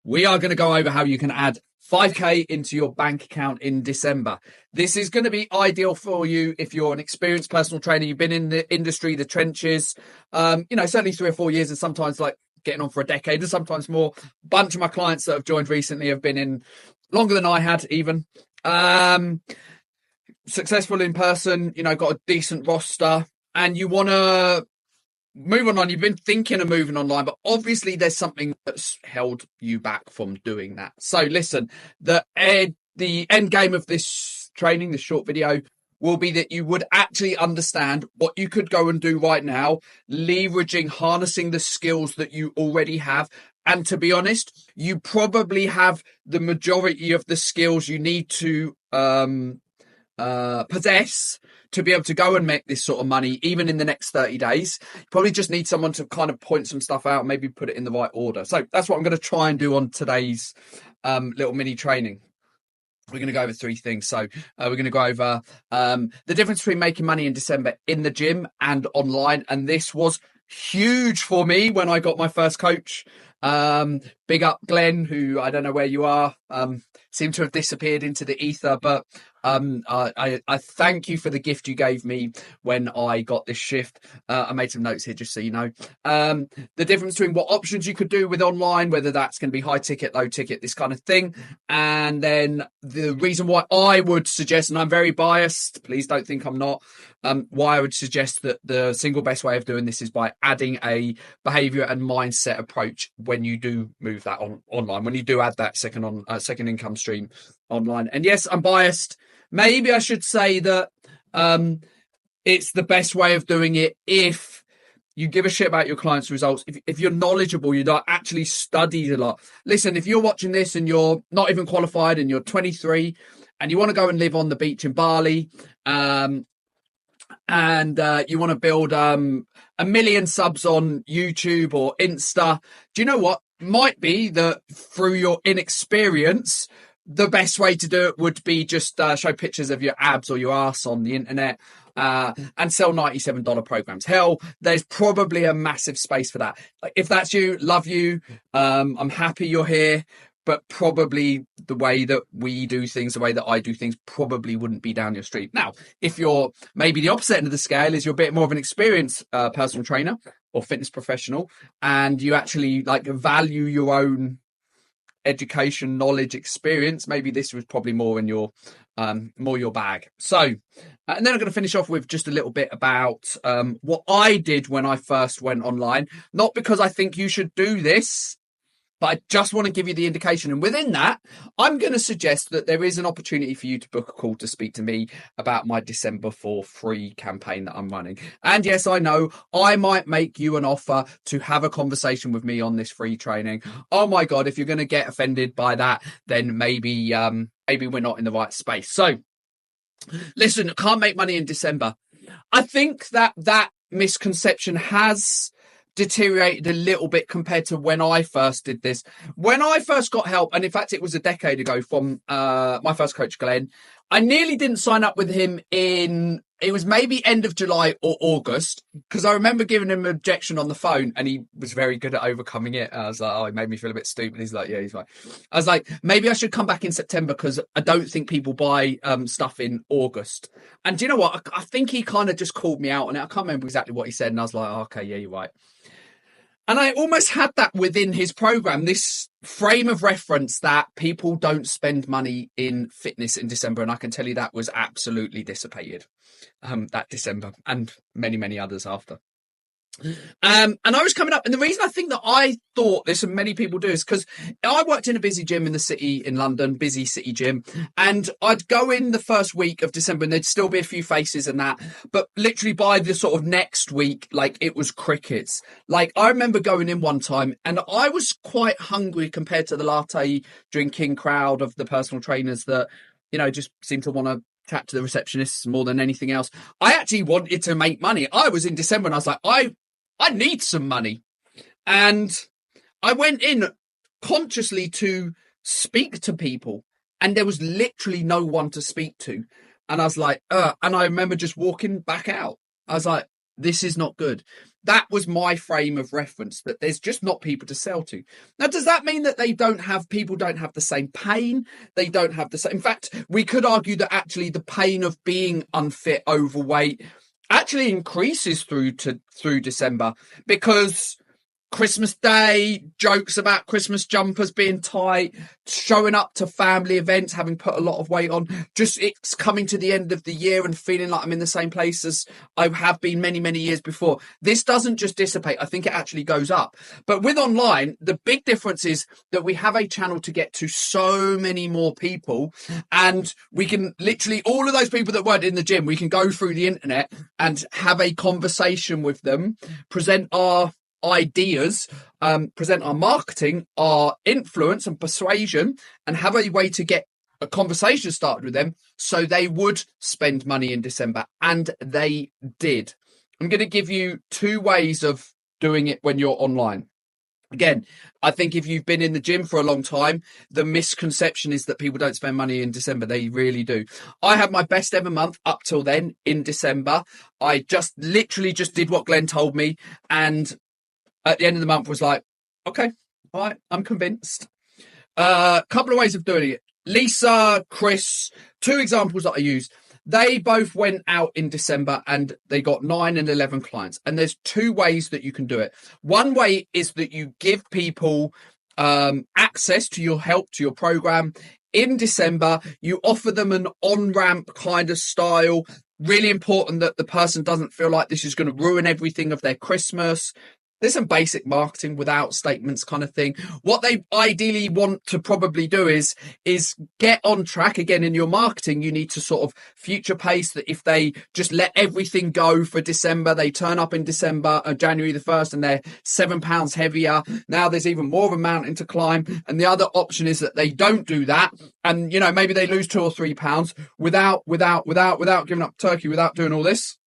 we are going to go over how you can add 5k into your bank account in December. This is going to be ideal for you if you're an experienced personal trainer. You've been in the industry, the trenches, certainly 3 or 4 years, and sometimes like getting on for a decade and sometimes more. A bunch of my clients that have joined recently have been in longer than I had even. Successful in person, got a decent roster, and you want to move online. You've been thinking of moving online, but obviously there's something that's held you back from doing that. So listen, the end game of this training, this short video, will be that you would actually understand what you could go and do right now, leveraging, harnessing the skills that you already have. And to be honest, you probably have the majority of the skills you need to possess to be able to go and make this sort of money, even in the next 30 days. You probably just need someone to kind of point some stuff out, maybe put it in the right order. So that's what I'm going to try and do on today's little mini training. We're going to go over 3 things. So we're going to go over the difference between making money in December in the gym and online. And this was huge for me when I got my first coach. Big up Glenn, who I don't know where you are, seemed to have disappeared into the ether, but I thank you for the gift you gave me when I got this shift. I made some notes here just so you know. The difference between what options you could do with online, whether that's going to be high ticket, low ticket, this kind of thing. And then the reason why I would suggest, and I'm very biased, please don't think I'm not, why I would suggest that the single best way of doing this is by adding a behavior and mindset approach when you do move that online, when you do add that second income stream online. And yes, I'm biased. Maybe I should say that it's the best way of doing it if you give a shit about your clients' results. If you're knowledgeable, you've actually studied a lot. Listen, if you're watching this and you're not even qualified and you're 23 and you want to go and live on the beach in Bali, and you want to build 1 million subs on YouTube or Insta, do you know what? Might be that through your inexperience, the best way to do it would be just show pictures of your abs or your ass on the internet and sell $97 programs. Hell, there's probably a massive space for that. Like, if that's you, love you. I'm happy you're here. But probably the way that we do things, the way that I do things, probably wouldn't be down your street. Now, if you're maybe the opposite end of the scale, is you're a bit more of an experienced personal trainer or fitness professional, and you actually like value your own education, knowledge, experience, maybe this was probably more in your bag. So, and then I'm going to finish off with just a little bit about what I did when I first went online. Not because I think you should do this, but I just want to give you the indication. And within that, I'm going to suggest that there is an opportunity for you to book a call to speak to me about my December for free campaign that I'm running. And yes, I know I might make you an offer to have a conversation with me on this free training. Oh my God, if you're going to get offended by that, then maybe we're not in the right space. So listen, can't make money in December. I think that misconception has deteriorated a little bit compared to when I first did this. When I first got help, and in fact it was a decade ago from my first coach Glenn, I nearly didn't sign up with him it was maybe end of July or August, because I remember giving him an objection on the phone and he was very good at overcoming it. I was like, oh, he made me feel a bit stupid. He's like, yeah, he's fine. I was like, maybe I should come back in September because I don't think people buy stuff in August. And do you know what? I think he kind of just called me out on it. I can't remember exactly what he said. And I was like, oh, okay, yeah, you're right. And I almost had that within his program, this frame of reference that people don't spend money in fitness in December. And I can tell you that was absolutely dissipated that December and many, many others after. And I was coming up, and the reason I think that I thought this, and many people do, is because I worked in a busy gym in the city in London, busy city gym, and I'd go in the first week of December and there'd still be a few faces and that, but literally by the sort of next week, like it was crickets. Like I remember going in one time and I was quite hungry compared to the latte drinking crowd of the personal trainers that, just seem to want to chat to the receptionists more than anything else. I actually wanted to make money. I was in December and I was like, I need some money. And I went in consciously to speak to people, and there was literally no one to speak to. And I was like, and I remember just walking back out. I was like, this is not good. that was my frame of reference, that there's just not people to sell to. Now, does that mean that people don't have the same pain? They don't have the same. In fact, we could argue that actually the pain of being unfit, overweight, actually increases through December, because Christmas Day, jokes about Christmas jumpers being tight, showing up to family events, having put a lot of weight on, just it's coming to the end of the year and feeling like I'm in the same place as I have been many, many years before. This doesn't just dissipate. I think it actually goes up. But with online, the big difference is that we have a channel to get to so many more people, and we can literally, all of those people that weren't in the gym, we can go through the internet and have a conversation with them, present our ideas, present our marketing, our influence and persuasion, and have a way to get a conversation started with them so they would spend money in December. And they did. I'm going to give you 2 ways of doing it when you're online. Again, I think if you've been in the gym for a long time, the misconception is that people don't spend money in December. They really do. I had my best ever month up till then in December. I literally did what Glenn told me, and at the end of the month was like, okay, all right, I'm convinced. Couple of ways of doing it. Lisa, Chris, 2 examples that I use. They both went out in December and they got 9 and 11 clients. And there's 2 ways that you can do it. One way is that you give people access to your help, to your program. In December, you offer them an on-ramp kind of style. Really important that the person doesn't feel like this is going to ruin everything of their Christmas. There's some basic marketing without statements kind of thing. What they ideally want to probably do is get on track. Again, in your marketing, you need to sort of future pace that if they just let everything go for December, they turn up in December, January the 1st, and they're 7 pounds heavier. Now there's even more of a mountain to climb. And the other option is that they don't do that. And, you know, maybe they lose 2 or 3 pounds without giving up turkey, without doing all this.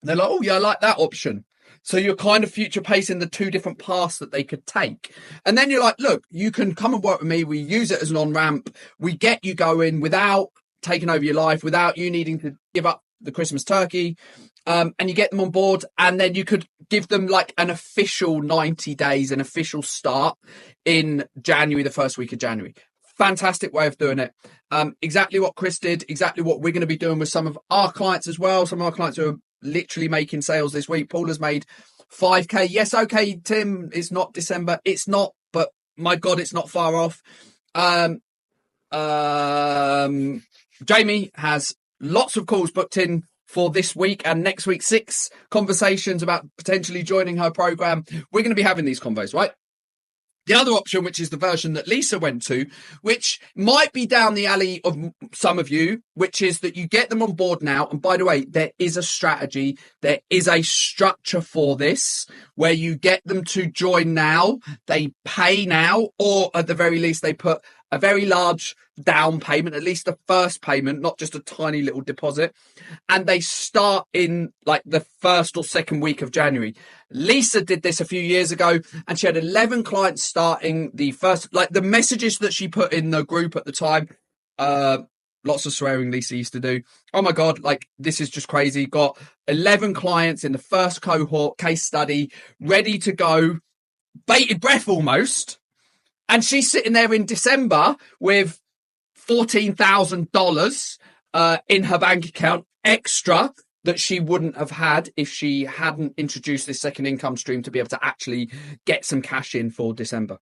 And they're like, oh yeah, I like that option. So you're kind of future pacing the 2 different paths that they could take. And then you're like, look, you can come and work with me. We use it as an on-ramp. We get you going without taking over your life, without you needing to give up the Christmas turkey. And you get them on board, and then you could give them like an official 90 days, an official start in January, the first week of January. Fantastic way of doing it. Exactly what Chris did, exactly what we're going to be doing with some of our clients as well. Some of our clients who are literally making sales this week. Paul has made 5k. Yes, okay, Tim, it's not December. It's not, but my God, it's not far off. Jamie has lots of calls booked in for this week and next week. 6 conversations about potentially joining her program. We're going to be having these convos, right? The other option, which is the version that Lisa went to, which might be down the alley of some of you, which is that you get them on board now. And by the way, there is a strategy. There is a structure for this where you get them to join now. They pay now, or at the very least, they put a very large down payment, at least the first payment, not just a tiny little deposit. And they start in like the 1st or 2nd week of January. Lisa did this a few years ago, and she had 11 clients starting the first, like the messages that she put in the group at the time. Lots of swearing Lisa used to do. Oh my God, like this is just crazy. Got 11 clients in the first cohort case study, ready to go, bated breath almost. And she's sitting there in December with $14,000 in her bank account extra that she wouldn't have had if she hadn't introduced this second income stream to be able to actually get some cash in for December.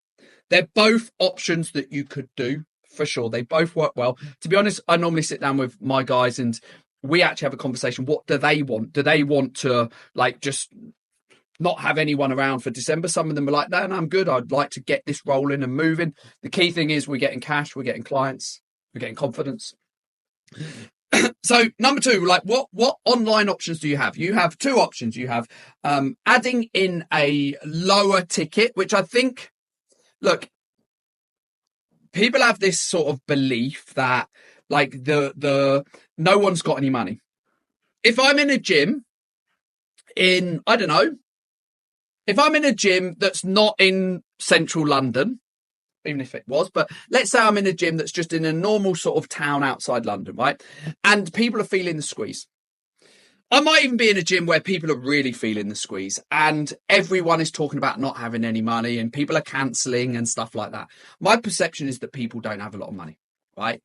They're both options that you could do for sure. They both work well. To be honest, I normally sit down with my guys and we actually have a conversation. What do they want? Do they want to like just not have anyone around for December? Some of them are like, no, I'm good. I'd like to get this rolling and moving. The key thing is we're getting cash, we're getting clients, we're getting confidence. So number 2, like what online options do you have? You have 2 options. You have adding in a lower ticket, which I think, look, people have this sort of belief that like the no one's got any money. If I'm in a gym in, I don't know, if I'm in a gym that's not in central London, even if it was, but let's say I'm in a gym that's just in a normal sort of town outside London, right? And people are feeling the squeeze. I might even be in a gym where people are really feeling the squeeze and everyone is talking about not having any money and people are cancelling and stuff like that. My perception is that people don't have a lot of money, right?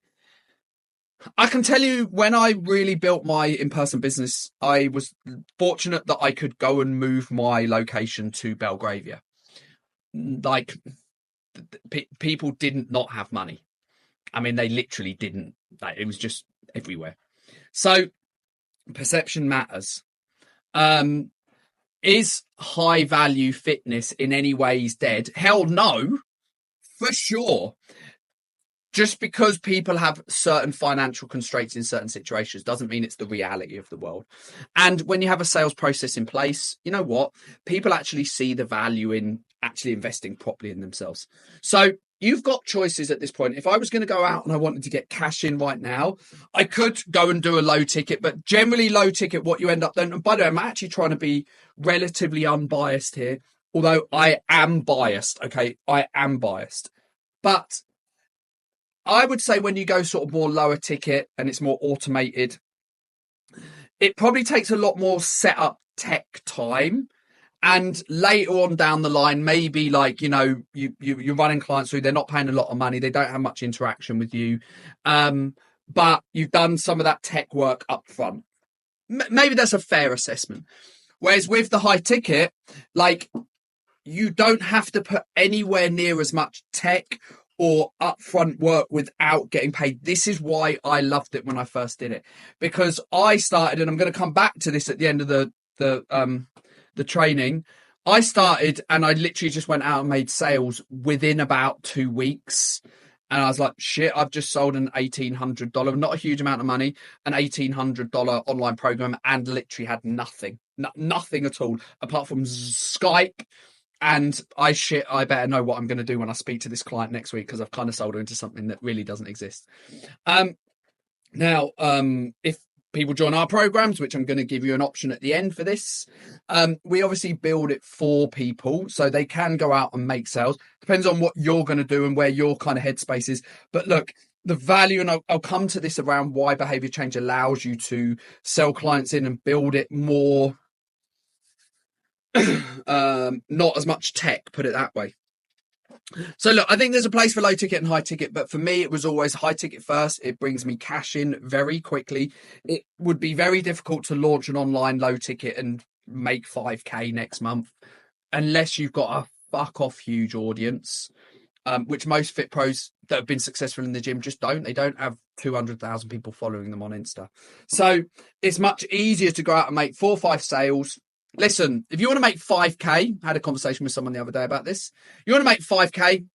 I can tell you when I really built my in-person business, I was fortunate that I could go and move my location to Belgravia. Like people didn't not have money. I mean, they literally didn't. Like, it was just everywhere. So perception matters. Is high value fitness in any ways dead? Hell no, for sure. Just because people have certain financial constraints in certain situations doesn't mean it's the reality of the world. And when you have a sales process in place, you know what? People actually see the value in actually investing properly in themselves. So you've got choices at this point. If I was going to go out and I wanted to get cash in right now, I could go and do a low ticket, but generally low ticket, what you end up then, and by the way, I'm actually trying to be relatively unbiased here, although I am biased. Okay. I am biased, but I would say when you go sort of more lower ticket and it's more automated, it probably takes a lot more setup tech time. And later on down the line, maybe like, you're running clients through, they're not paying a lot of money. They don't have much interaction with you. But you've done some of that tech work up front. Maybe that's a fair assessment. Whereas with the high ticket, like you don't have to put anywhere near as much tech or upfront work without getting paid. This is why I loved it when I first did it, because I started, and I'm going to come back to this at the end of the training. I started and I literally just went out and made sales within about 2 weeks. And I was like, shit, I've just sold an $1,800, not a huge amount of money, an $1,800 online program, and literally had nothing at all apart from Skype. And I better know what I'm going to do when I speak to this client next week, because I've kind of sold her into something that really doesn't exist. Now, if people join our programs, which I'm going to give you an option at the end for this, we obviously build it for people so they can go out and make sales. Depends on what you're going to do and where your kind of headspace is. But look, the value, and I'll come to this around why behavior change allows you to sell clients in and build it more. Not as much tech, put it that way. So look, I think there's a place for low ticket and high ticket, but for me, it was always high ticket first. It brings me cash in very quickly. It would be very difficult to launch an online low ticket and make 5K next month unless you've got a fuck off huge audience, which most fit pros that have been successful in the gym just don't. They don't have 200,000 people following them on Insta. So it's much easier to go out and make 4 or 5 sales. Listen, if you want to make 5K, I had a conversation with someone the other day about this. You want to make 5K,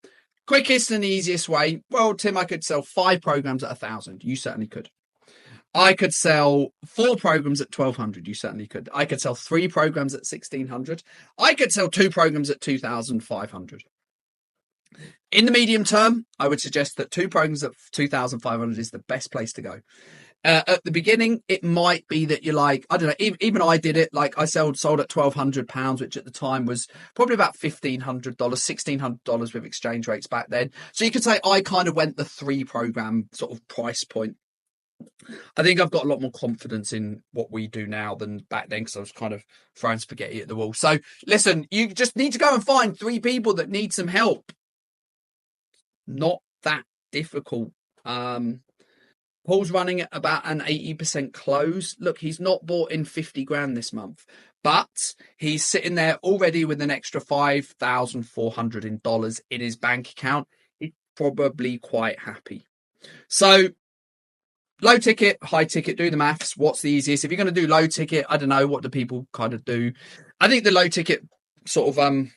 quickest and easiest way. Well, Tim, I could sell 5 programs at 1,000. You certainly could. I could sell 4 programs at 1,200. You certainly could. I could sell 3 programs at 1,600. I could sell 2 programs at 2,500. In the medium term, I would suggest that 2 programs at 2,500 is the best place to go. At the beginning, it might be that you're like, I don't know, even I did it. Like I sold at £1,200, which at the time was probably about $1,500, $1,600 with exchange rates back then. So you could say I kind of went the 3 program sort of price point. I think I've got a lot more confidence in what we do now than back then, because I was kind of throwing spaghetti at the wall. So listen, you just need to go and find 3 people that need some help. Not that difficult. Paul's running at about an 80% close. Look, he's not bought in 50 grand this month, but he's sitting there already with an extra $5,400 in dollars in his bank account. He's probably quite happy. So low ticket, high ticket, do the maths. What's the easiest? If you're going to do low ticket, I don't know, what do people kind of do? I think the low ticket sort of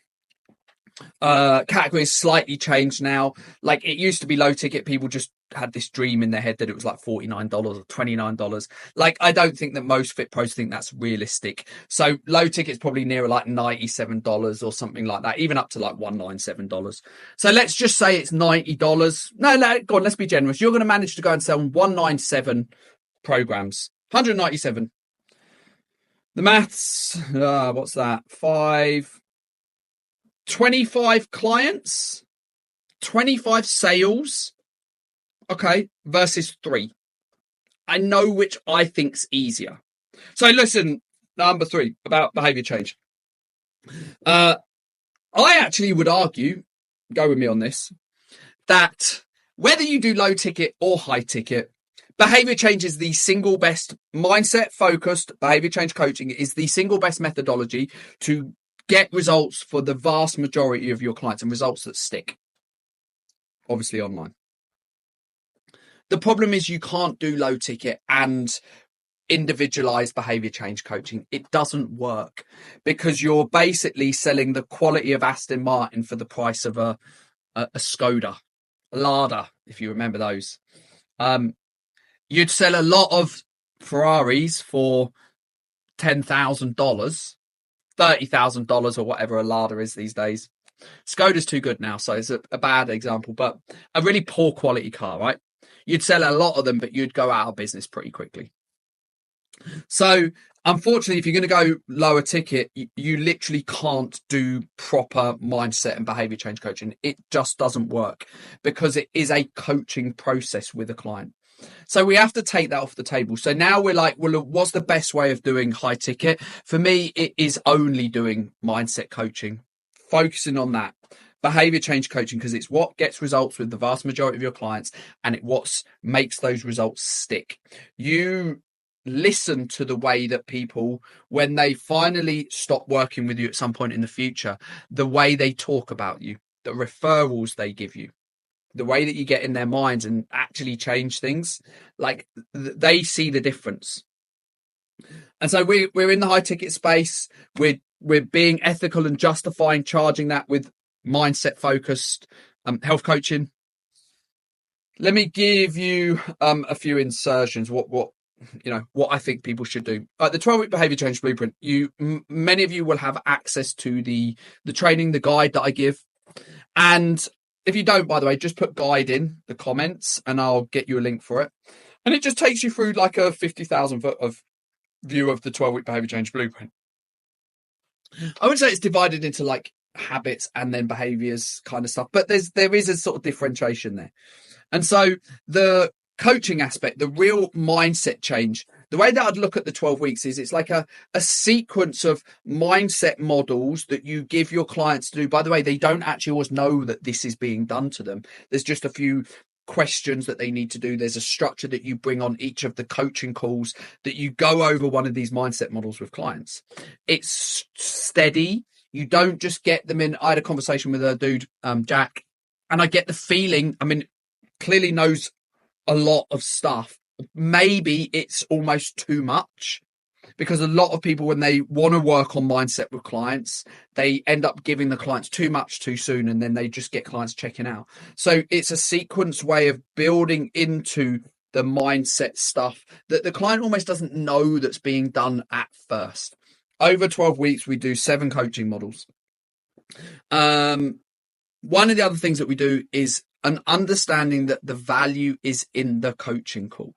category is slightly changed now. Like it used to be low ticket, people just had this dream in their head that it was like $49 or $29. Like I don't think that most fit pros think that's realistic. So low ticket's probably nearer like $97 or something like that, even up to like $197. So let's just say it's $90. No, go on, let's be generous. You're going to manage to go and sell 197 programs, 197. The maths, what's that? 25 clients, 25 sales, okay, versus 3. I know which I think's easier. So listen, number 3 about behavior change. I actually would argue, go with me on this, that whether you do low ticket or high ticket, behavior change is the single best mindset focused behavior change coaching is the single best methodology to get results for the vast majority of your clients and results that stick. Obviously online. The problem is you can't do low ticket and individualized behavior change coaching. It doesn't work because you're basically selling the quality of Aston Martin for the price of a Skoda, a Lada, if you remember those. You'd sell a lot of Ferraris for $10,000, $30,000 or whatever a Lada is these days. Skoda's too good now, so it's a bad example, but a really poor quality car, right? You'd sell a lot of them, but you'd go out of business pretty quickly. So unfortunately, if you're going to go lower ticket, you literally can't do proper mindset and behavior change coaching. It just doesn't work because it is a coaching process with a client. So we have to take that off the table. So now we're like, well, what's the best way of doing high ticket? For me, it is only doing mindset coaching, focusing on that. Behavior change coaching, because it's what gets results with the vast majority of your clients and it what makes those results stick. You listen to the way that people, when they finally stop working with you at some point in the future, the way they talk about you, the referrals they give you, the way that you get in their minds and actually change things, like they see the difference. And so we're in the high ticket space. We're being ethical and justifying charging that with mindset focused health coaching. Let me give you a few insertions. What I think people should do. The 12-week behavior change blueprint. Many of you will have access to the training, the guide that I give. And if you don't, by the way, just put guide in the comments and I'll get you a link for it. And it just takes you through like a 50,000 foot of view of the 12-week behavior change blueprint. I would say it's divided into like habits and then behaviors kind of stuff, but there is a sort of differentiation there. And so the coaching aspect, the real mindset change, the way that I'd look at the 12 weeks is it's like a sequence of mindset models that you give your clients to do. By the way, they don't actually always know that this is being done to them. There's just a few questions that they need to do. There's a structure that you bring on each of the coaching calls that you go over one of these mindset models with clients. It's steady. You don't just get them in. I had a conversation with a dude, Jack, and I get the feeling, clearly knows a lot of stuff. Maybe it's almost too much because a lot of people, when they want to work on mindset with clients, they end up giving the clients too much too soon, and then they just get clients checking out. So it's a sequence way of building into the mindset stuff that the client almost doesn't know that's being done at first. Over 12 weeks, we do 7 coaching models. One of the other things that we do is an understanding that the value is in the coaching call.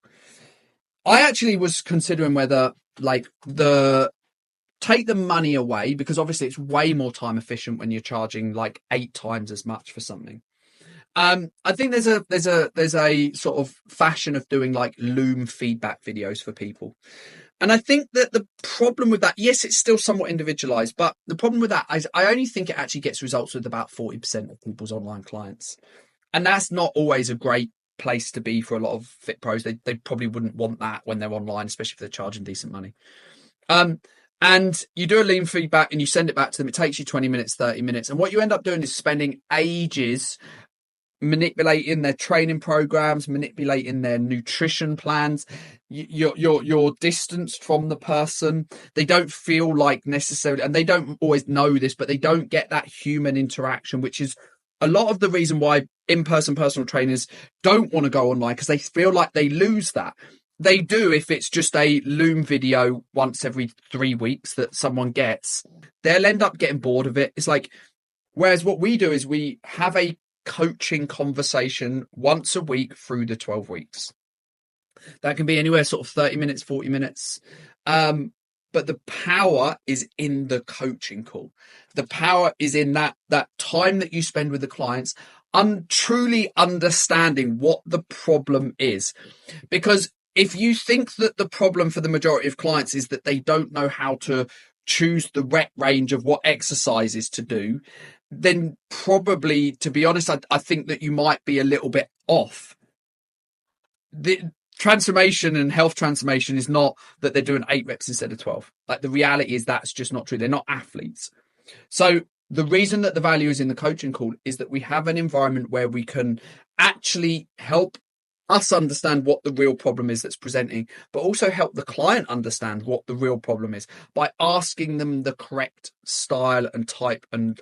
I actually was considering whether take the money away, because obviously it's way more time efficient when you're charging like 8 times as much for something. I think there's a sort of fashion of doing like Loom feedback videos for people. And I think that the problem with that, yes, it's still somewhat individualized, but the problem with that is I only think it actually gets results with about 40% of people's online clients. And that's not always a great place to be for a lot of fit pros. They probably wouldn't want that when they're online, especially if they're charging decent money. And you do a Loom feedback and you send it back to them. It takes you 20 minutes, 30 minutes. And what you end up doing is spending ages manipulating their training programs, manipulating their nutrition plans. You're distanced from the person. They don't feel like necessarily, and they don't always know this, but they don't get that human interaction, which is a lot of the reason why in-person personal trainers don't want to go online, because they feel like they lose that. They do if it's just a Loom video once every 3 weeks that someone gets. They'll end up getting bored of it. It's like, whereas what we do is we have a coaching conversation once a week through the 12 weeks. That can be anywhere sort of 30 minutes, 40 minutes. But the power is in the coaching call. The power is in that time that you spend with the clients, truly understanding what the problem is. Because if you think that the problem for the majority of clients is that they don't know how to choose the rep range of what exercises to do, then probably, to be honest, I think that you might be a little bit off. The transformation and health transformation is not that they're doing 8 reps instead of 12. Like, the reality is that's just not true. They're not athletes. So the reason that the value is in the coaching call is that we have an environment where we can actually help us understand what the real problem is that's presenting, but also help the client understand what the real problem is by asking them the correct style and type and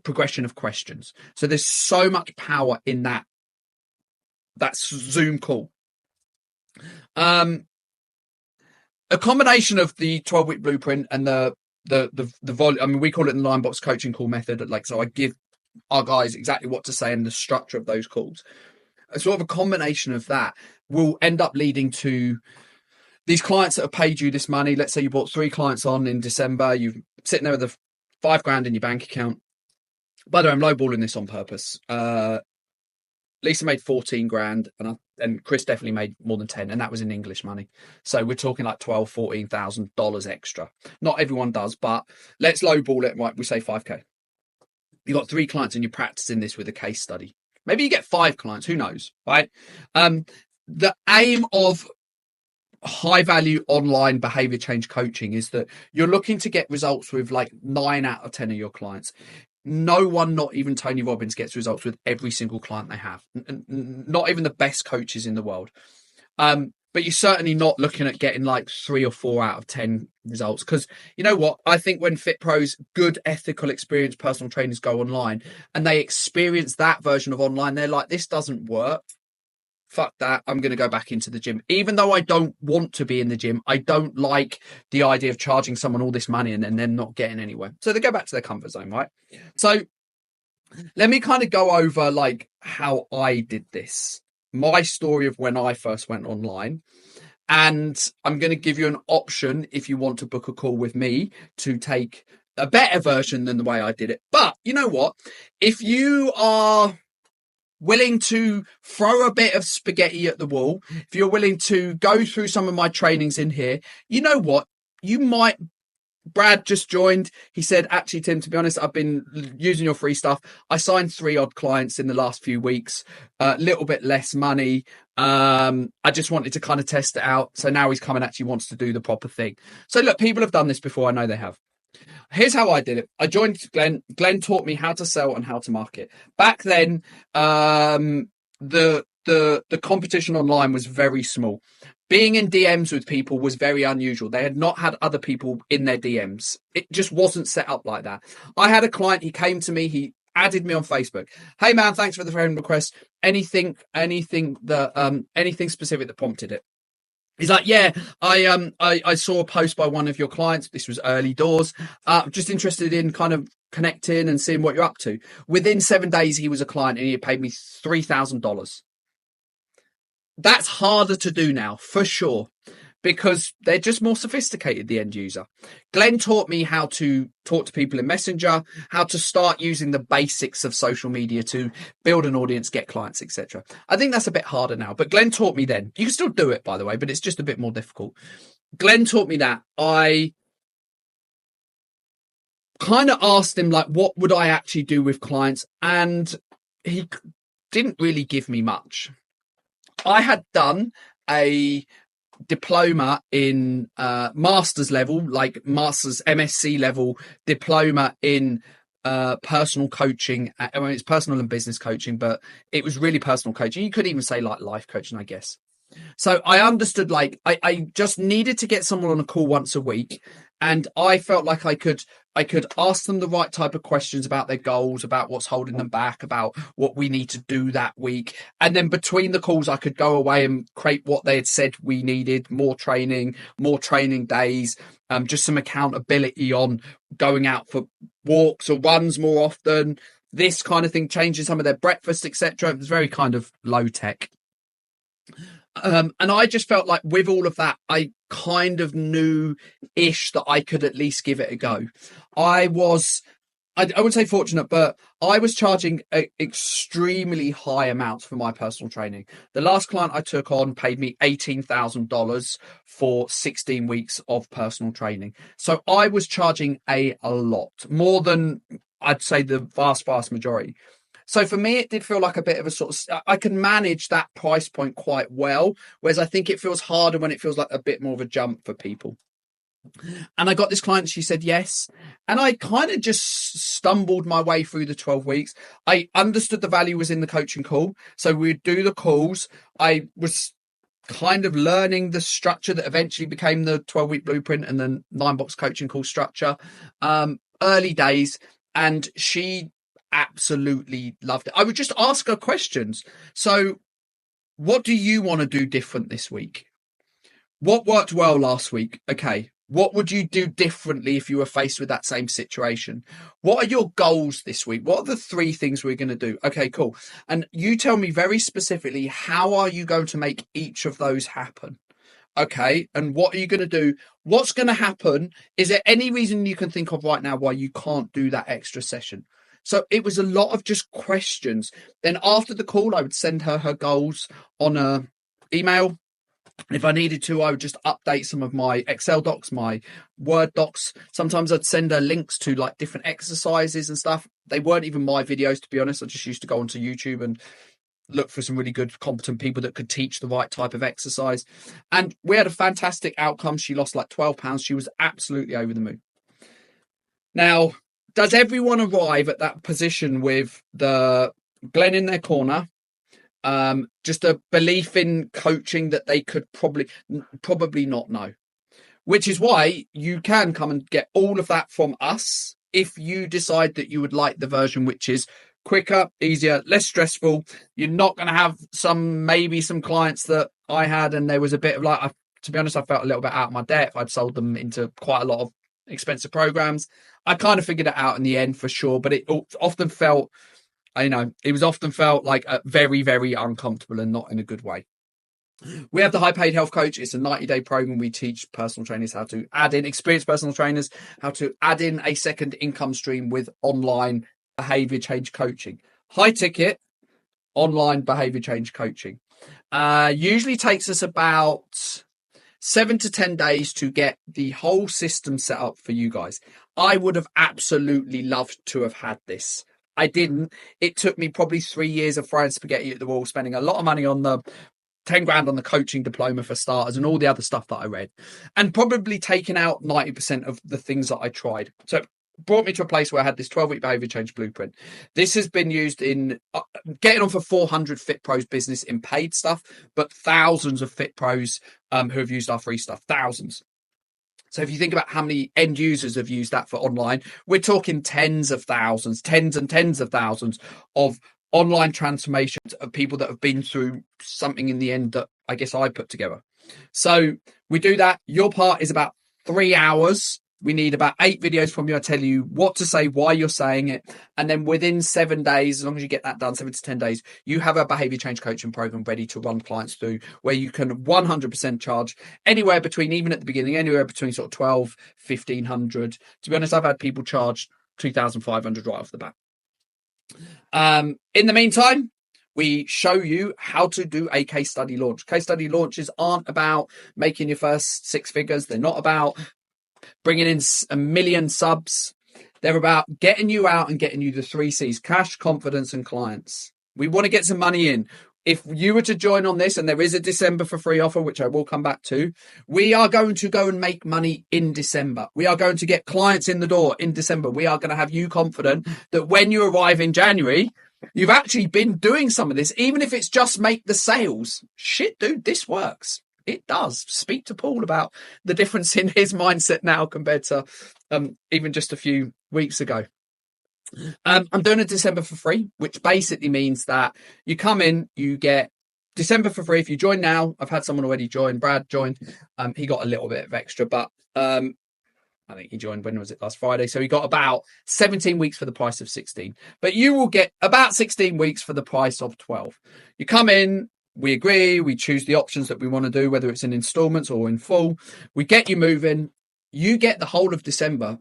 progression of questions. So there's so much power in that. That's Zoom call. A combination of the 12-week blueprint and the volume. I mean, we call it the 9-box coaching call method. Like, so I give our guys exactly what to say and the structure of those calls. A sort of a combination of that will end up leading to these clients that have paid you this money. Let's say you bought 3 clients on in December. You're sitting there with the $5,000 in your bank account. By the way, I'm lowballing this on purpose. Lisa made 14 grand and Chris definitely made more than 10, and that was in English money. So we're talking like $12,000-$14,000 extra. Not everyone does, but let's lowball it. Right, we say 5k. You got 3 clients and you're practicing this with a case study. Maybe you get 5 clients, who knows, right? The aim of high value online behavior change coaching is that you're looking to get results with like 9 out of 10 of your clients. No one, not even Tony Robbins, gets results with every single client they have. Not even the best coaches in the world. But you're certainly not looking at getting like 3 or 4 out of 10 results. Because you know what? I think when fit pros, good, ethical, experienced personal trainers go online and they experience that version of online, they're like, this doesn't work. Fuck that. I'm going to go back into the gym. Even though I don't want to be in the gym, I don't like the idea of charging someone all this money and then them not getting anywhere. So they go back to their comfort zone, right? So let me kind of go over like how I did this. My story of when I first went online. And I'm going to give you an option if you want to book a call with me to take a better version than the way I did it. But you know what? If you are willing to throw a bit of spaghetti at the wall, if you're willing to go through some of my trainings in here, you know what? You might. Brad just joined. He said, actually, Tim, to be honest, I've been using your free stuff. I signed 3 odd clients in the last few weeks, a little bit less money. I just wanted to kind of test it out. So now he's coming, actually wants to do the proper thing. So look, people have done this before. I know they have. Here's how I did it. I joined Glenn. Glenn taught me how to sell and how to market. Back then, the competition online was very small. Being in DMs with people was very unusual. They had not had other people in their DMs. It just wasn't set up like that. I had a client, he came to me, he added me on Facebook. Hey man, thanks for the friend request. Anything specific that prompted it? He's like, yeah, I saw a post by one of your clients. This was early doors. Just interested in kind of connecting and seeing what you're up to. Within 7 days, he was a client and he had paid me $3,000. That's harder to do now, for sure, because they're just more sophisticated, the end user. Glenn taught me how to talk to people in Messenger, how to start using the basics of social media to build an audience, get clients, etc. I think that's a bit harder now, but Glenn taught me then. You can still do it, by the way, but it's just a bit more difficult. Glenn taught me that. I kind of asked him, like, what would I actually do with clients? And he didn't really give me much. I had done a diploma in master's level, like master's MSc level diploma in personal coaching. I mean, it's personal and business coaching, but it was really personal coaching. You could even say like life coaching, I guess. So I understood, like, I just needed to get someone on a call once a week. And I felt like I could ask them the right type of questions about their goals, about what's holding them back, about what we need to do that week. And then between the calls, I could go away and create what they had said we needed: more training days, just some accountability on going out for walks or runs more often, this kind of thing, changing some of their breakfast, etc. It was very kind of low tech. And I just felt like with all of that, I kind of knew-ish that I could at least give it a go. I was I wouldn't say fortunate, but I was charging extremely high amounts for my personal training. The last client I took on paid me $18,000 for 16 weeks of personal training. So I was charging a lot more than I'd say the vast majority. So for me, it did feel like a bit of a sort of, I can manage that price point quite well. Whereas I think it feels harder when it feels like a bit more of a jump for people. And I got this client, she said yes. And I kind of just stumbled my way through the 12 weeks. I understood the value was in the coaching call. So we'd do the calls. I was kind of learning the structure that eventually became the 12-week blueprint and then 9-box coaching call structure. Early days. And she absolutely loved it. I would just ask her questions. So what do you want to do different this week? What worked well last week? Okay. What would you do differently if you were faced with that same situation? What are your goals this week? What are the 3 things we're going to do? Okay, cool. And you tell me very specifically, how are you going to make each of those happen? Okay. And what are you going to do? What's going to happen? Is there any reason you can think of right now why you can't do that extra session? So it was a lot of just questions. Then after the call, I would send her goals on a email. If I needed to, I would just update some of my Excel docs, my Word docs. Sometimes I'd send her links to like different exercises and stuff. They weren't even my videos, to be honest. I just used to go onto YouTube and look for some really good, competent people that could teach the right type of exercise. And we had a fantastic outcome. She lost like 12 pounds. She was absolutely over the moon. Now, does everyone arrive at that position with the Glenn in their corner? Just a belief in coaching that they could probably not know, which is why you can come and get all of that from us if you decide that you would like the version which is quicker, easier, less stressful. You're not going to have maybe some clients that I had and there was a bit of like, to be honest, I felt a little bit out of my depth. I'd sold them into quite a lot of expensive programs. I kind of figured it out in the end for sure, but it often felt, it was often felt like very, very uncomfortable and not in a good way. We have the High Paid Health Coach. It's a 90-day program. We teach personal trainers how to add in, experienced personal trainers, how to add in a second income stream with online behavior change coaching. High ticket online behavior change coaching. Usually takes us about 7 to 10 days to get the whole system set up for you guys. I would have absolutely loved to have had this. I didn't. It took me probably 3 years of throwing spaghetti at the wall, spending a lot of money on the 10 grand on the coaching diploma for starters and all the other stuff that I read, and probably taking out 90% of the things that I tried. So it brought me to a place where I had this 12-week behavior change blueprint. This has been used in getting on for 400 Fit Pros business in paid stuff, but thousands of Fit Pros who have used our free stuff, thousands. So if you think about how many end users have used that for online, we're talking tens and tens of thousands of online transformations of people that have been through something in the end that I guess I put together. So we do that. Your part is about 3 hours. We need about 8 videos from you. I tell you what to say, why you're saying it. And then within 7 days, as long as you get that done, 7 to 10 days, you have a behavior change coaching program ready to run clients through, where you can 100% charge anywhere between, even at the beginning, anywhere between sort of 12, 1500. To be honest, I've had people charge 2,500 right off the bat. In the meantime, we show you how to do a case study launch. Case study launches aren't about making your first 6 figures. They're not about bringing in 1 million subs. They're about getting you out and getting you the 3 C's: cash, confidence, and clients. We want to get some money in. If you were to join on this, and there is a December for free offer, which I will come back to, we are going to go and make money in December. We are going to get clients in the door in December. We are going to have you confident that when you arrive in January, you've actually been doing some of this, even if it's just make the sales. Shit, dude, this works. It does. Speak to Paul about the difference in his mindset now compared to even just a few weeks ago. I'm doing a December for free, which basically means that you come in, you get December for free. If you join now, I've had someone already join. Brad joined. He got a little bit of extra, but I think he joined, when was it, last Friday? So he got about 17 weeks for the price of 16. But you will get about 16 weeks for the price of 12. You come in, we agree, we choose the options that we want to do, whether it's in installments or in full. We get you moving. You get the whole of December,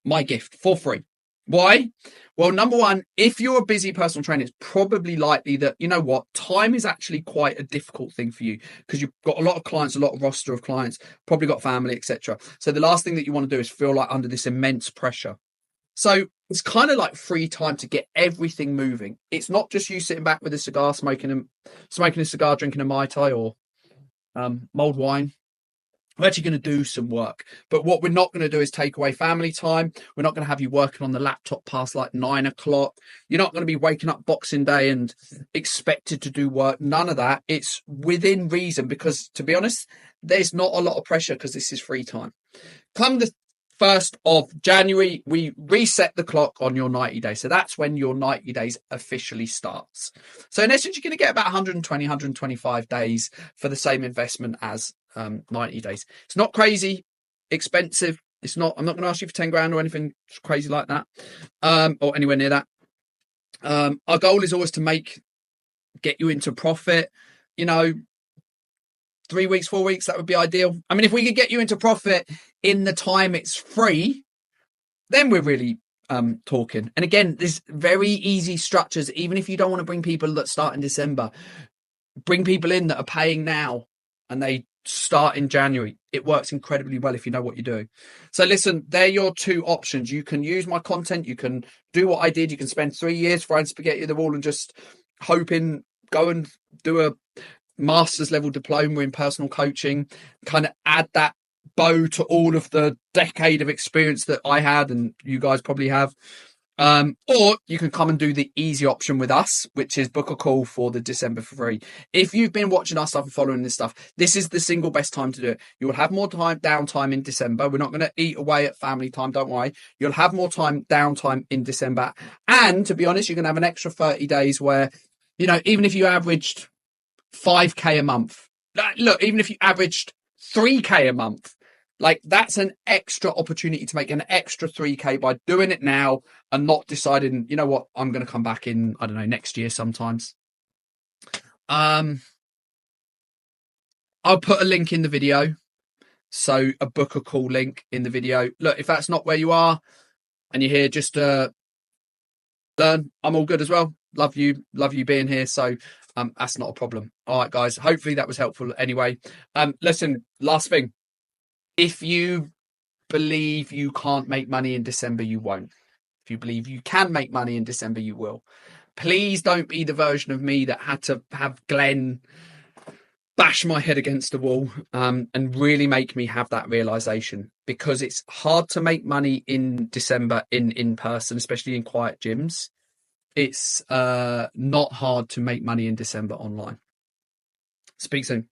my gift, for free. Why? Well, number one, if you're a busy personal trainer, it's probably likely that, you know what, time is actually quite a difficult thing for you because you've got a lot of clients, a lot of roster of clients, probably got family, etc. So the last thing that you want to do is feel like under this immense pressure. So it's kind of like free time to get everything moving. It's not just you sitting back with a cigar, smoking a cigar, drinking a Mai Tai or mulled wine. We're actually going to do some work. But what we're not going to do is take away family time. We're not going to have you working on the laptop past like 9 o'clock. You're not going to be waking up Boxing Day and expected to do work. None of that. It's within reason because, to be honest, there's not a lot of pressure because this is free time. Come the 1st of January, we reset the clock on your 90 days. So that's when your 90 days officially starts. So in essence, you're going to get about 120, 125 days for the same investment as 90 days. It's not crazy expensive. It's not, I'm not going to ask you for 10 grand or anything crazy like that, or anywhere near that. Our goal is always to get you into profit, 3 weeks, 4 weeks, that would be ideal. I mean, if we could get you into profit in the time it's free, then we're really talking. And again, there's very easy structures. Even if you don't want to bring people that start in December, bring people in that are paying now and they start in January. It works incredibly well if you know what you're doing. So listen, they're your two options. You can use my content. You can do what I did. You can spend 3 years throwing spaghetti at the wall and just hoping, go and do a master's level diploma in personal coaching, kind of add that bow to all of the decade of experience that I had and you guys probably have. Or you can come and do the easy option with us, which is book a call for the December for free. If you've been watching our stuff and following this stuff, this is the single best time to do it. You'll have more downtime in December. We're not going to eat away at family time, don't worry. You'll have more downtime in December. And to be honest, you're going to have an extra 30 days where, even if you averaged 5K a month, look, even if you averaged 3K a month, like that's an extra opportunity to make an extra 3K by doing it now and not deciding, you know what, I'm going to come back in, I don't know, next year sometimes. I'll put a link in the video. So a book a call link in the video. Look, if that's not where you are and you're here just to learn, I'm all good as well. Love you being here. So that's not a problem. All right, guys. Hopefully that was helpful anyway. Listen, last thing. If you believe you can't make money in December, you won't. If you believe you can make money in December, you will. Please don't be the version of me that had to have Glenn bash my head against the wall and really make me have that realization, because it's hard to make money in December in person, especially in quiet gyms. It's not hard to make money in December online. Speak soon.